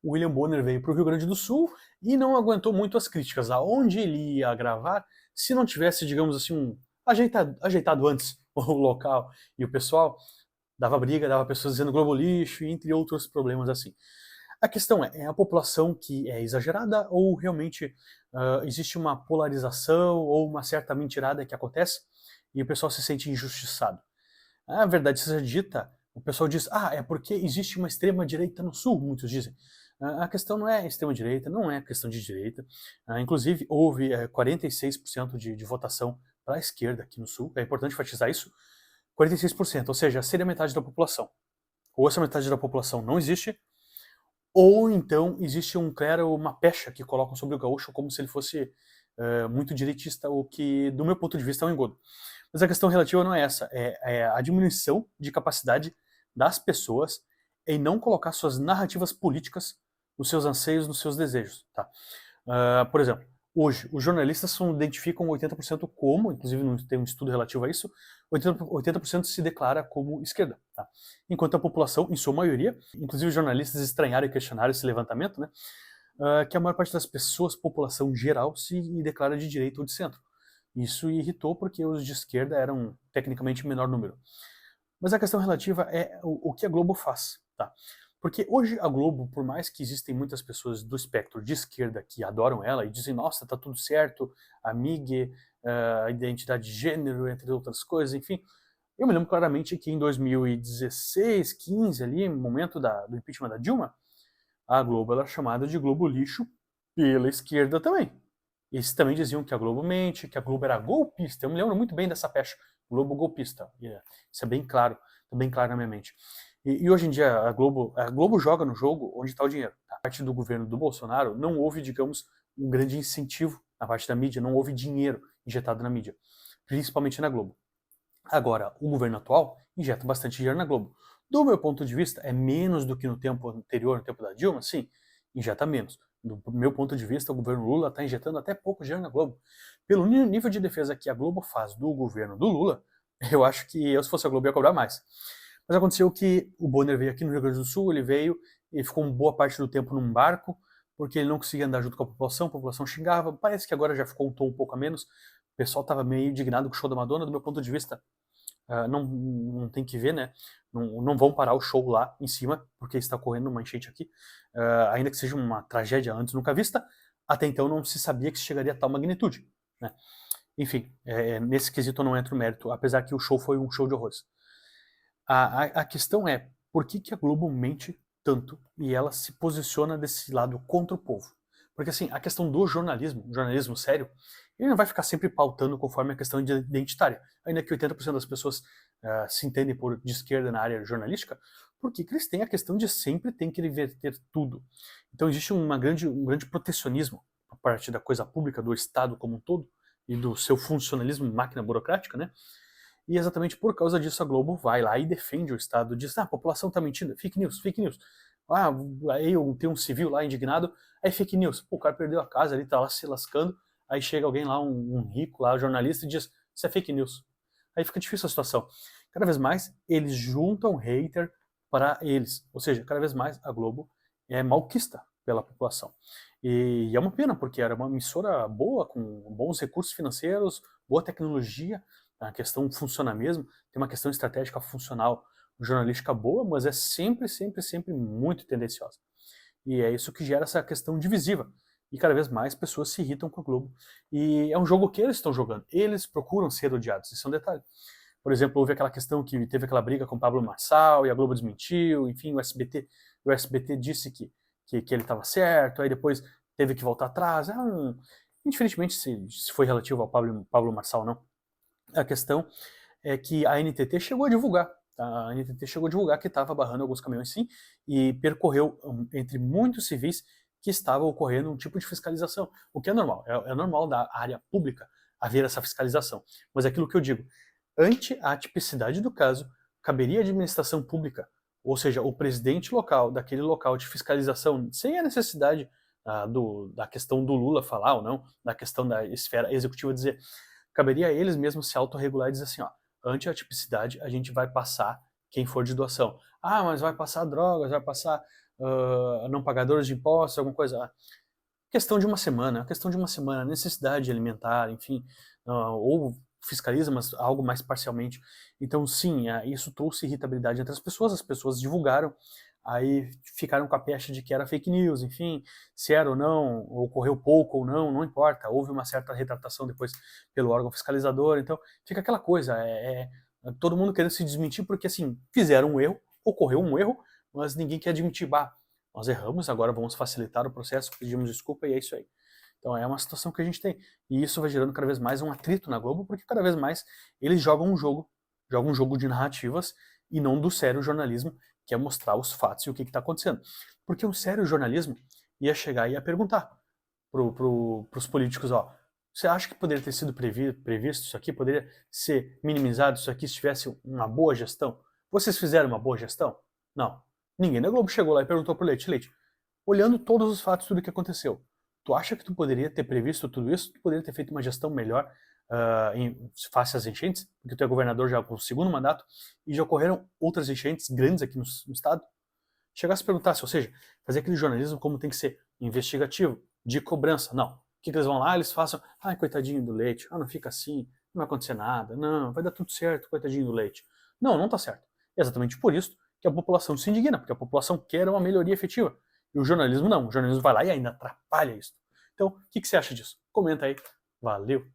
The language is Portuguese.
o William Bonner veio para o Rio Grande do Sul e não aguentou muito as críticas. Aonde ele ia gravar, se não tivesse, digamos assim, ajeitado antes o local e o pessoal, dava briga, dava pessoas dizendo Globo lixo, entre outros problemas assim. A questão é a população que é exagerada ou realmente existe uma polarização ou uma certa mentirada que acontece e o pessoal se sente injustiçado? A verdade seja dita, o pessoal diz, é porque existe uma extrema-direita no Sul, muitos dizem. A questão não é extrema-direita, não é questão de direita. Inclusive, houve 46% de votação para a esquerda aqui no Sul, é importante enfatizar isso, 46%, ou seja, seria metade da população. Ou essa metade da população não existe, ou então existe uma pecha que colocam sobre o gaúcho como se ele fosse muito direitista, o que, do meu ponto de vista, é um engodo. Mas a questão relativa não é essa, é a diminuição de capacidade das pessoas em não colocar suas narrativas políticas nos seus anseios, nos seus desejos. Tá? Por exemplo, hoje, os jornalistas identificam 80% como, inclusive tem um estudo relativo a isso, 80% se declara como esquerda. Tá? Enquanto a população, em sua maioria, inclusive os jornalistas estranharam e questionaram esse levantamento, né, que a maior parte das pessoas, população geral, se declara de direita ou de centro. Isso irritou porque os de esquerda eram tecnicamente menor número. Mas a questão relativa é o que a Globo faz. Tá? Porque hoje a Globo, por mais que existem muitas pessoas do espectro de esquerda que adoram ela e dizem, nossa, tá tudo certo, a MIG, a identidade de gênero, entre outras coisas, enfim. Eu me lembro claramente que em 2016, 15 ali, no momento do impeachment da Dilma, a Globo era chamada de Globo lixo pela esquerda também. Eles também diziam que a Globo mente, que a Globo era golpista. Eu me lembro muito bem dessa pecha, Globo golpista. Isso é bem claro, tá bem claro na minha mente. E hoje em dia a Globo joga no jogo onde está o dinheiro. A parte do governo do Bolsonaro não houve, digamos, um grande incentivo na parte da mídia, não houve dinheiro injetado na mídia, principalmente na Globo. Agora, o governo atual injeta bastante dinheiro na Globo. Do meu ponto de vista, é menos do que no tempo anterior, no tempo da Dilma? Sim, injeta menos. Do meu ponto de vista, o governo Lula está injetando até pouco dinheiro na Globo. Pelo nível de defesa que a Globo faz do governo do Lula, eu acho que eu, se fosse a Globo, ia cobrar mais. Mas aconteceu que o Bonner veio aqui no Rio Grande do Sul, ele veio e ficou uma boa parte do tempo num barco, porque ele não conseguia andar junto com a população xingava, parece que agora já ficou um tom um pouco a menos, o pessoal estava meio indignado com o show da Madonna, do meu ponto de vista, não tem que ver, né? Não vão parar o show lá em cima, porque está ocorrendo uma enchente aqui, ainda que seja uma tragédia antes nunca vista, até então não se sabia que chegaria a tal magnitude, né? Enfim, nesse quesito eu não entro no mérito, apesar que o show foi um show de horrores. A questão é, por que a Globo mente tanto e ela se posiciona desse lado contra o povo? Porque assim, a questão do jornalismo sério, ele não vai ficar sempre pautando conforme a questão identitária. Ainda que 80% das pessoas se entendem de esquerda na área jornalística, porque eles têm a questão de sempre ter que reverter tudo. Então existe um grande protecionismo por parte da coisa pública, do Estado como um todo, e do seu funcionalismo, máquina burocrática, né? E exatamente por causa disso a Globo vai lá e defende o Estado, diz, a população tá mentindo, fake news, fake news. Aí tem um civil lá indignado, aí fake news. Pô, o cara perdeu a casa, ele tá lá se lascando, aí chega alguém lá, um rico lá, um jornalista, e diz, isso é fake news. Aí fica difícil a situação. Cada vez mais eles juntam hater para eles, ou seja, cada vez mais a Globo é malquista pela população. E é uma pena, porque era uma emissora boa, com bons recursos financeiros, boa tecnologia, a questão funciona mesmo, tem uma questão estratégica funcional, jornalística boa, mas é sempre, sempre, sempre muito tendenciosa. E é isso que gera essa questão divisiva. E cada vez mais pessoas se irritam com a Globo. E é um jogo que eles estão jogando. Eles procuram ser odiados, isso é um detalhe. Por exemplo, houve aquela questão que teve aquela briga com o Pablo Marçal e a Globo desmentiu, enfim, o SBT disse que ele estava certo, aí depois teve que voltar atrás. Indiferentemente se foi relativo ao Pablo Marçal ou não. A questão é que a NTT chegou a divulgar. A NTT chegou a divulgar que estava barrando alguns caminhões sim e percorreu entre muitos civis que estava ocorrendo um tipo de fiscalização, o que é normal, é normal da área pública haver essa fiscalização. Mas é aquilo que eu digo, ante a tipicidade do caso, caberia à administração pública, ou seja, o presidente local daquele local de fiscalização, sem a necessidade da questão do Lula falar ou não, da questão da esfera executiva dizer, caberia a eles mesmos se autorregular e dizer assim, ó, ante a tipicidade a gente vai passar quem for de doação. Mas vai passar drogas, vai passar não pagadores de impostos, alguma coisa. Questão de uma semana, necessidade alimentar, enfim, ou fiscaliza, mas algo mais parcialmente. Então, sim, isso trouxe irritabilidade entre as pessoas divulgaram, aí ficaram com a pecha de que era fake news, enfim, se era ou não, ocorreu pouco ou não, não importa, houve uma certa retratação depois pelo órgão fiscalizador, então fica aquela coisa, todo mundo querendo se desmentir porque, assim, fizeram um erro, ocorreu um erro, mas ninguém quer admitir, bah, nós erramos, agora vamos facilitar o processo, pedimos desculpa e é isso aí. Então é uma situação que a gente tem. E isso vai gerando cada vez mais um atrito na Globo, porque cada vez mais eles jogam um jogo de narrativas e não do sério jornalismo, que é mostrar os fatos e o que está acontecendo. Porque o sério jornalismo ia chegar e ia perguntar pros políticos, ó, você acha que poderia ter sido previsto isso aqui? Poderia ser minimizado isso aqui se tivesse uma boa gestão? Vocês fizeram uma boa gestão? Não. Ninguém da Globo chegou lá e perguntou pro Leite, olhando todos os fatos, tudo o que aconteceu, tu acha que tu poderia ter previsto tudo isso? Tu poderia ter feito uma gestão melhor face às enchentes? Porque tu é governador já com o segundo mandato e já ocorreram outras enchentes grandes aqui no estado. Chegasse a perguntar, ou seja, fazer aquele jornalismo como tem que ser, investigativo, de cobrança. Não. O que eles vão lá? Eles façam, ai, coitadinho do Leite, não fica assim, não vai acontecer nada, não, vai dar tudo certo, coitadinho do Leite. Não, não tá certo. Exatamente por isso que a população se indigna, porque a população quer uma melhoria efetiva. E o jornalismo não, o jornalismo vai lá e ainda atrapalha isso. Então, o que você acha disso? Comenta aí. Valeu!